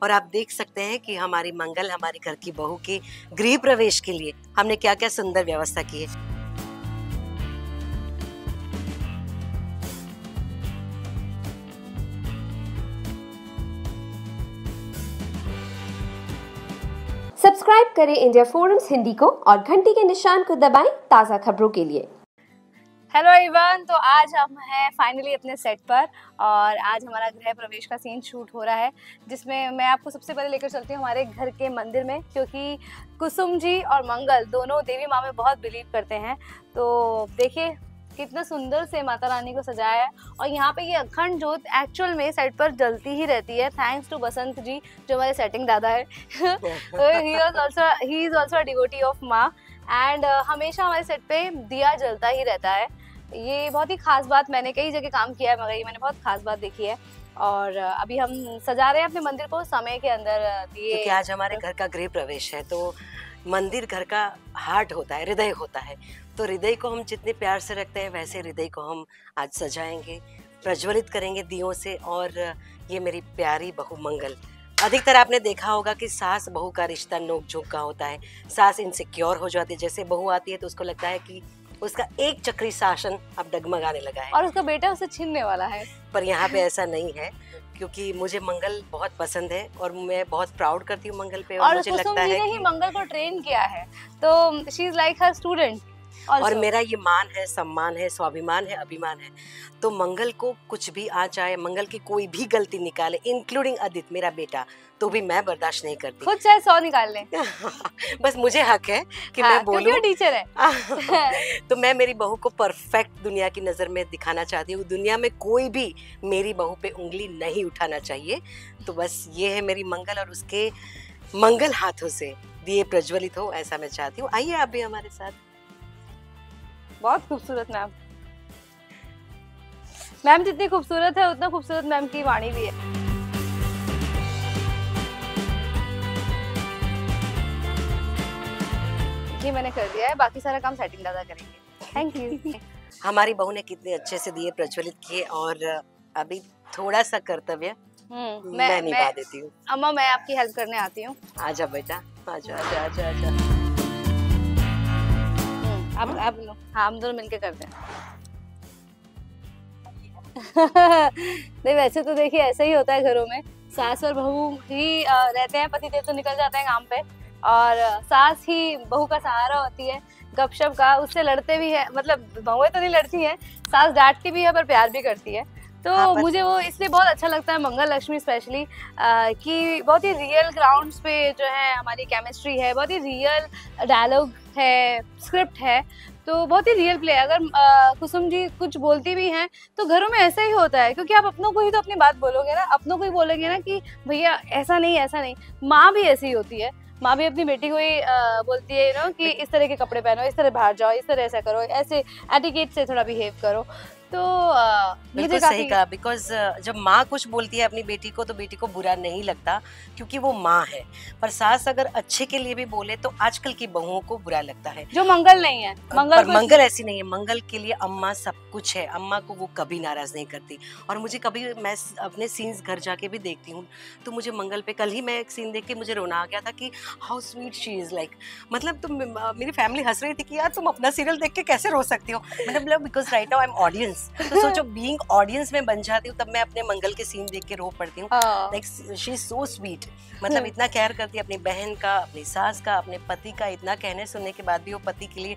और आप देख सकते हैं कि हमारी मंगल हमारे घर की बहू के गृह प्रवेश के लिए हमने क्या क्या सुंदर व्यवस्था की है। सब्सक्राइब करें इंडिया फोरम्स हिंदी को और घंटी के निशान को दबाएं ताज़ा खबरों के लिए। हेलो एवरीवन, तो आज हम हैं फाइनली अपने सेट पर और आज हमारा गृह प्रवेश का सीन शूट हो रहा है, जिसमें मैं आपको सबसे पहले लेकर चलती हूँ हमारे घर के मंदिर में, क्योंकि कुसुम जी और मंगल दोनों देवी माँ में बहुत बिलीव करते हैं। तो देखिए कितना सुंदर से माता रानी को सजाया है और यहाँ पे ये अखंड जोत एक्चुअल में सेट पर जलती ही रहती है, थैंक्स टू बसंत जी जो हमारे सेटिंग दादा है। He is also a devotee of माँ एंड हमेशा हमारे सेट पे दिया जलता ही रहता है। ये बहुत ही खास बात, मैंने कई जगह काम किया है मगर ये मैंने बहुत खास बात देखी है। और अभी हम सजा रहे हैं अपने मंदिर को समय के अंदर दिए, क्योंकि आज हमारे घर का गृह प्रवेश है तो मंदिर घर का हार्ट होता है, हृदय होता है। तो हृदय को हम जितने प्यार से रखते हैं वैसे हृदय को हम आज सजाएंगे, प्रज्वलित करेंगे दियों से। और ये मेरी प्यारी बहू मंगल, अधिकतर आपने देखा होगा कि सास बहू का रिश्ता नोक झोंक का होता है। सास इनसिक्योर हो जाती है, जैसे बहू आती है तो उसको लगता है कि उसका एक चक्री शासन अब डगमगाने लगा है और उसका बेटा उसे छीनने वाला है। पर यहाँ पे ऐसा नहीं है, क्योंकि मुझे मंगल बहुत पसंद है और मैं बहुत प्राउड करती हूँ मंगल पे। और मुझे लगता है कि मंगल को ट्रेन किया है तो she is like her student. और मेरा ये मान है, सम्मान है, स्वाभिमान है, अभिमान है। तो मंगल को कुछ भी आ जाए, मंगल की कोई भी गलती निकाले, इंक्लूडिंग आदित्य मेरा बेटा, तो भी मैं बर्दाश्त नहीं करती। खुद चाहे 100 निकाल ले। बस मुझे हक है कि मैं बोलूं, क्योंकि वो टीचर है। तो मैं मेरी बहू को परफेक्ट दुनिया की नजर में दिखाना चाहती हूँ। दुनिया में कोई भी मेरी बहू पे उंगली नहीं उठाना चाहिए। तो बस ये है मेरी मंगल और उसके मंगल हाथों से दिए प्रज्वलित हो, ऐसा मैं चाहती हूँ। आइए आप भी हमारे साथ। बहुत खूबसूरत मैम, मैम जितनी खूबसूरत है उतना खूबसूरत मैम की वाणी भी है। ये मैंने कर दिया है, बाकी सारा काम सेटिंग दादा करेंगे। Thank you. हमारी बहू ने कितने अच्छे से दिए प्रज्वलित किए और अभी थोड़ा सा कर्तव्य मैं निभा देती हूँ। अम्मा मैं आपकी हेल्प करने आती हूँ। आजा बेटा, आजा आजा आजा आजा। आप लो, हाँ हम दोनों मिलके करते हैं। नहीं वैसे तो देखिए ऐसा ही होता है घरों में, सास और बहू ही रहते हैं, पति देव तो निकल जाते हैं काम पे और सास ही बहू का सहारा होती है, गपशप का। उससे लड़ते भी है, मतलब बहुएं तो नहीं लड़ती हैं, सास डांटती भी है पर प्यार भी करती है। तो हाँ, मुझे वो इसलिए बहुत अच्छा लगता है मंगल लक्ष्मी स्पेशली, कि बहुत ही रियल ग्राउंड्स पे जो है हमारी केमिस्ट्री है, बहुत ही रियल डायलॉग है, स्क्रिप्ट है, तो बहुत ही रियल प्ले। अगर कुसुम जी कुछ बोलती भी हैं तो घरों में ऐसा ही होता है, क्योंकि आप अपनों को ही तो अपनी बात बोलोगे ना, अपनों को ही बोलेंगे ना कि भैया ऐसा नहीं ऐसा नहीं। माँ भी ऐसी ही होती है, माँ भी अपनी बेटी को ही बोलती है नो कि इस तरह के कपड़े पहनो, इस तरह बाहर जाओ, इस तरह ऐसा करो, ऐसे एटिकेट से थोड़ा बिहेव करो। तो बिल्कुल सही कहा, बिकॉज जब माँ कुछ बोलती है अपनी बेटी को तो बेटी को बुरा नहीं लगता, क्योंकि वो माँ है। पर सास अगर अच्छे के लिए भी बोले तो आजकल की बहुओं को बुरा लगता है, जो मंगल नहीं है। मंगल ऐसी नहीं है, मंगल के लिए अम्मा सब कुछ है। अम्मा को वो कभी नाराज नहीं करती। और मुझे कभी, मैं अपने सीन्स घर जाके भी देखती हूँ तो मुझे मंगल पे, कल ही मैं एक सीन देख के मुझे रोना आ गया था कि how sweet she is like. मतलब तुम, मेरी फैमिली हंस रही थी कि यार तुम अपना सीरियल देख के कैसे रो सकती हो। मतलब because right now I am audience, तो सोचो बीइंग ऑडियंस में बन जाती हूँ, तब मैं अपने मंगल के सीन देख के रो पड़ती हूँ। Like she is so sweet, मतलब इतना केयर करती है अपनी बहन का, अपनी सास का, अपने पति का। इतना कहने सुनने के बाद भी वो पति के लिए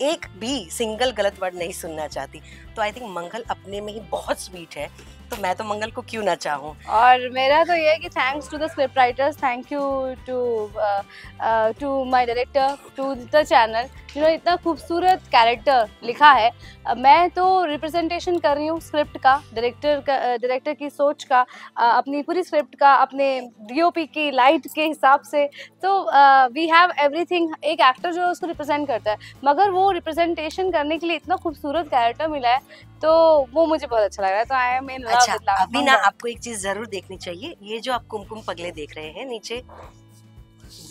एक भी सिंगल गलत वर्ड नहीं सुनना चाहती। तो आई थिंक मंगल अपने में ही बहुत स्वीट है, तो मैं तो मंगल को क्यों ना चाहूँ। और मेरा तो ये है कि thanks to the script writers, thank you to my director, to the channel, जिन्होंने इतना खूबसूरत कैरेक्टर लिखा है। मैं तो रिप्रेजेंटेशन कर रही हूँ स्क्रिप्ट का, डायरेक्टर की सोच का, अपनी पूरी स्क्रिप्ट का, अपने डीओपी की लाइट के हिसाब से। तो वी हैव एवरीथिंग। एक एक्टर जो उसको रिप्रेजेंट करता है, मगर वो रिप्रेजेंटेशन करने के लिए इतना खूबसूरत कैरेक्टर मिला है, तो वो मुझे बहुत अच्छा लग रहा है। तो आई एम इन लव। अच्छा, अभी ना आपको एक चीज जरूर देखनी चाहिए। ये जो आप कुमकुम पगले देख रहे हैं नीचे,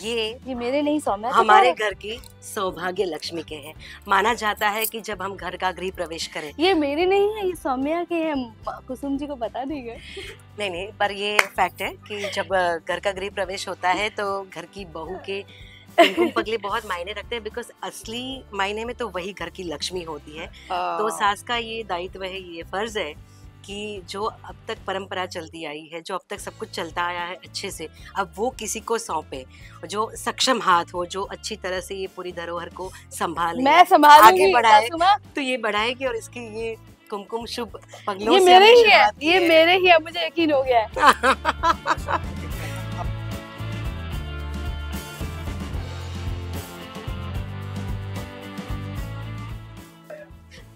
ये मेरे नहीं सौम्या के हमारे घर घर की सौभाग्य लक्ष्मी के हैं। माना जाता है कि जब हम घर का गृह प्रवेश करें, ये मेरे नहीं है, ये सौम्या के हैं। कुसुम जी को बता दी गए। नहीं, पर ये फैक्ट है कि जब घर का गृह प्रवेश होता है तो घर की बहू के कुमकुम पगले बहुत मायने रखते हैं, बिकॉज असली मायने में तो वही घर की लक्ष्मी होती है। तो सास का ये दायित्व है, ये फर्ज है कि जो अब तक परंपरा चलती आई है, जो अब तक सब कुछ चलता आया है अच्छे से, अब वो किसी को सौंपे जो सक्षम हाथ हो, जो अच्छी तरह से ये पूरी धरोहर को संभाले, मैं संभालूंगी, आगे बढ़ाए। सासुमा। तो ये बढ़ाएगी और इसकी ये कुमकुम शुभ पगलों ये से मेरे हमें ही है, शुरुआत की ये है। मेरे ही है, मुझे यकीन हो गया है।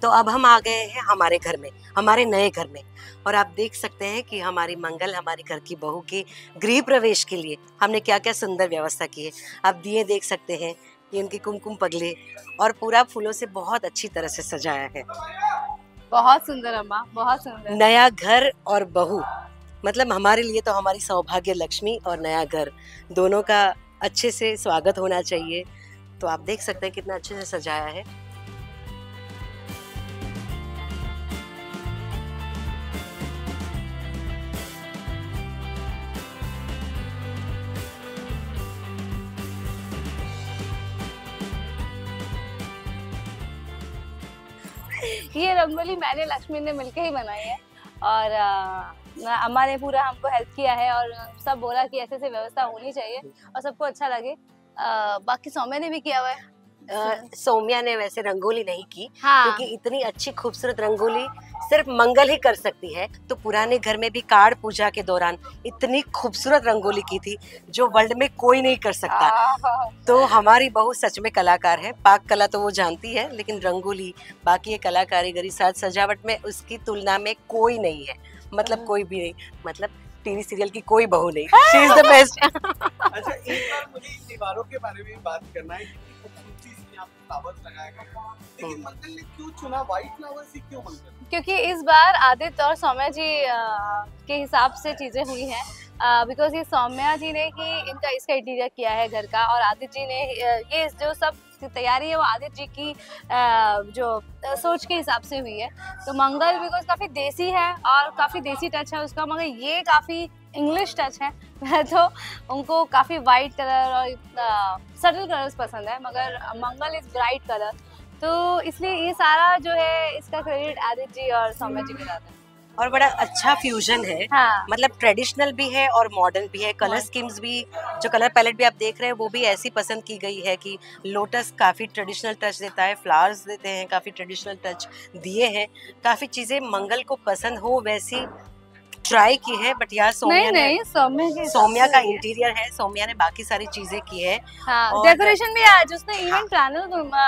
तो अब हम आ गए हैं हमारे घर में, हमारे नए घर में, और आप देख सकते हैं कि हमारी मंगल, हमारे घर की बहू के गृह प्रवेश के लिए हमने क्या क्या सुंदर व्यवस्था की है। आप दिए देख सकते हैं, ये उनके कुमकुम पगले, और पूरा फूलों से बहुत अच्छी तरह से सजाया है। बहुत सुंदर अम्मा, बहुत सुंदर। नया घर और बहू, मतलब हमारे लिए तो हमारी सौभाग्य लक्ष्मी और नया घर दोनों का अच्छे से स्वागत होना चाहिए। तो आप देख सकते हैं कितना अच्छे से सजाया है। ये रंगोली मैंने लक्ष्मी ने मिलके ही बनाई है, और अम्मा ने पूरा हमको हेल्प किया है, और सब बोला कि ऐसे ऐसे व्यवस्था होनी चाहिए और सबको अच्छा लगे। बाकी सौम्या ने भी किया हुआ है। सौम्या ने वैसे रंगोली नहीं की, हाँ। क्योंकि इतनी अच्छी खूबसूरत रंगोली सिर्फ मंगल ही कर सकती है। तो पुराने घर में भी कार्ड पूजा के दौरान इतनी खूबसूरत रंगोली की थी जो वर्ल्ड में कोई नहीं कर सकता। तो हमारी बहू सच में कलाकार है। पाक कला तो वो जानती है, लेकिन रंगोली, बाकी ये कला कारीगरी, साज सजावट में उसकी तुलना में कोई नहीं है। मतलब कोई भी नहीं, मतलब टीवी सीरियल की कोई बहू नहीं। She is the best. अच्छा, एक बार मुझे इन दीवारों के बारे में बात करना है। कितनी खूबसूरती से यहाँ पे फ्लावर्स लगाए गए हैं, लेकिन मंगल ने क्यों चुना व्हाइट फ्लावर्स ही क्यों मंगल? क्योंकि इस बार आदित्य और सौम्या जी के हिसाब से चीजें हुई हैं, बिकॉज ये सौम्या जी ने ही इसका इंटीरियर किया है घर का, और आदित्य जी ने ये जो सब तैयारी है वो आदित्य जी की जो सोच के हिसाब से हुई है। तो मंगल बिकॉज काफी देसी है और काफी देसी टच है उसका, मगर ये काफी इंग्लिश टच है। तो उनको काफी वाइट कलर और सटल कलर्स पसंद है, मगर मंगल इज ब्राइट कलर, तो इसलिए ये सारा जो है इसका क्रेडिट आदित्य जी और सौम्या जी को जाता है। और बड़ा अच्छा फ्यूजन है। हाँ। मतलब ट्रेडिशनल भी है और मॉडर्न भी है। कलर स्कीम्स भी, जो कलर पैलेट भी आप देख रहे हैं, वो भी ऐसी पसंद की गई है कि लोटस काफ़ी ट्रेडिशनल टच देता है, फ्लावर्स देते हैं काफ़ी ट्रेडिशनल टच दिए हैं, काफ़ी चीज़ें मंगल को पसंद हो वैसी ट्राई की है। बट यार नहीं, सौम्या का इंटीरियर है, सौम्या ने बाकी सारी चीजें की है। हाँ, डेकोरेशन भी आज उसने इवेंट प्लानर,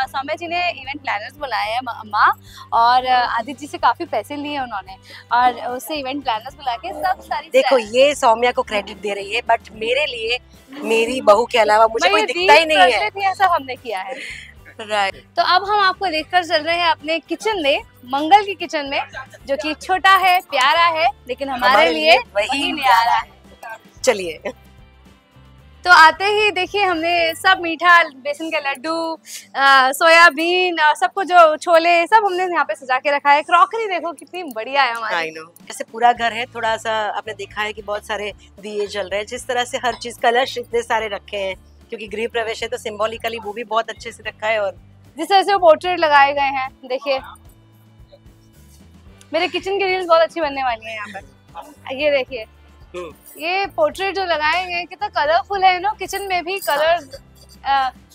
सौम्या जी ने इवेंट प्लानर्स बुलाए हैं अम्मा, और आदित्य जी से काफी पैसे लिए उन्होंने, और उससे इवेंट प्लानर्स बुला के सब सारी देखो ये सौम्या को क्रेडिट दे रही है, बट मेरे लिए मेरी बहू के अलावा मुझे कोई दिखता ही नहीं है। सब हमने किया है। राइट। तो अब हम आपको लेकर चल रहे हैं अपने किचन में, मंगल की किचन में, जो कि छोटा है, प्यारा है, लेकिन हमारे लिए वही न्यारा है। चलिए। तो आते ही देखिए हमने सब मीठा, बेसन के लड्डू, सोयाबीन, सबको जो छोले, सब हमने यहाँ पे सजा के रखा है। क्रॉकरी देखो कितनी बढ़िया है हमारी। आई नो, जैसे पूरा घर है, थोड़ा सा आपने देखा है कि बहुत सारे दिए जल रहे हैं, जिस तरह से हर चीज, कलश इतने सारे रखे हैं क्योंकि गृह प्रवेश है, तो सिंबॉलिकली वो भी बहुत अच्छे से रखा है। और जिस तरह से वो पोर्ट्रेट लगाए गए हैं, देखिए मेरे किचन की रील्स बहुत अच्छी बनने वाली है यहाँ पर। ये देखिए, ये पोर्ट्रेट जो लगाए गए कितना कलरफुल है ना। किचन में भी कलर,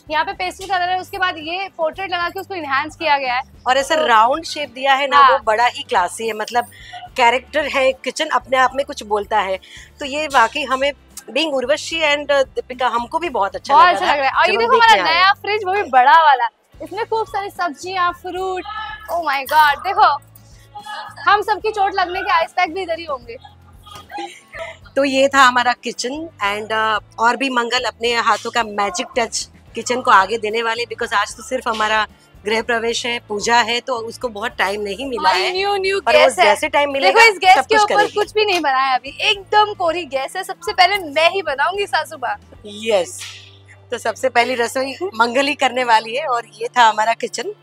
यहाँ पे पेस्टल कलर है, उसके बाद ये पोर्ट्रेट लगा के उसको इनहांस किया गया है, और ऐसा राउंड शेप दिया है ना। हाँ। वो बड़ा ही क्लासी है, मतलब कैरेक्टर है। किचन अपने आप में कुछ बोलता है। तो ये वाकई हमें बीइंग उर्वशी एंड दीपिका, हमको भी बहुत अच्छा लग रहा है। और ये देखो हमारा नया फ्रिज, वो भी बड़ा वाला, इसमें खूब सारी सब्जियां, फ्रूट। ओह माय गॉड, देखो हम सबकी चोट लगने के आइस पैक भी इधर ही होंगे। तो ये था हमारा किचन, एंड और भी मंगल अपने हाथों का मैजिक टच किचन को आगे देने वाले, बिकॉज आज तो सिर्फ हमारा गृह प्रवेश है, पूजा है, तो उसको बहुत टाइम नहीं मिला है। न्यू पर गैस है। जैसे टाइम मिलेगा, देखो इस गैस के कुछ ऊपर कुछ भी नहीं बना है अभी, एकदम कोरी गैस है। सबसे पहले मैं ही बनाऊंगी सासू माँ। यस, तो सबसे पहली रसोई मंगल ही करने वाली है और ये था हमारा किचन।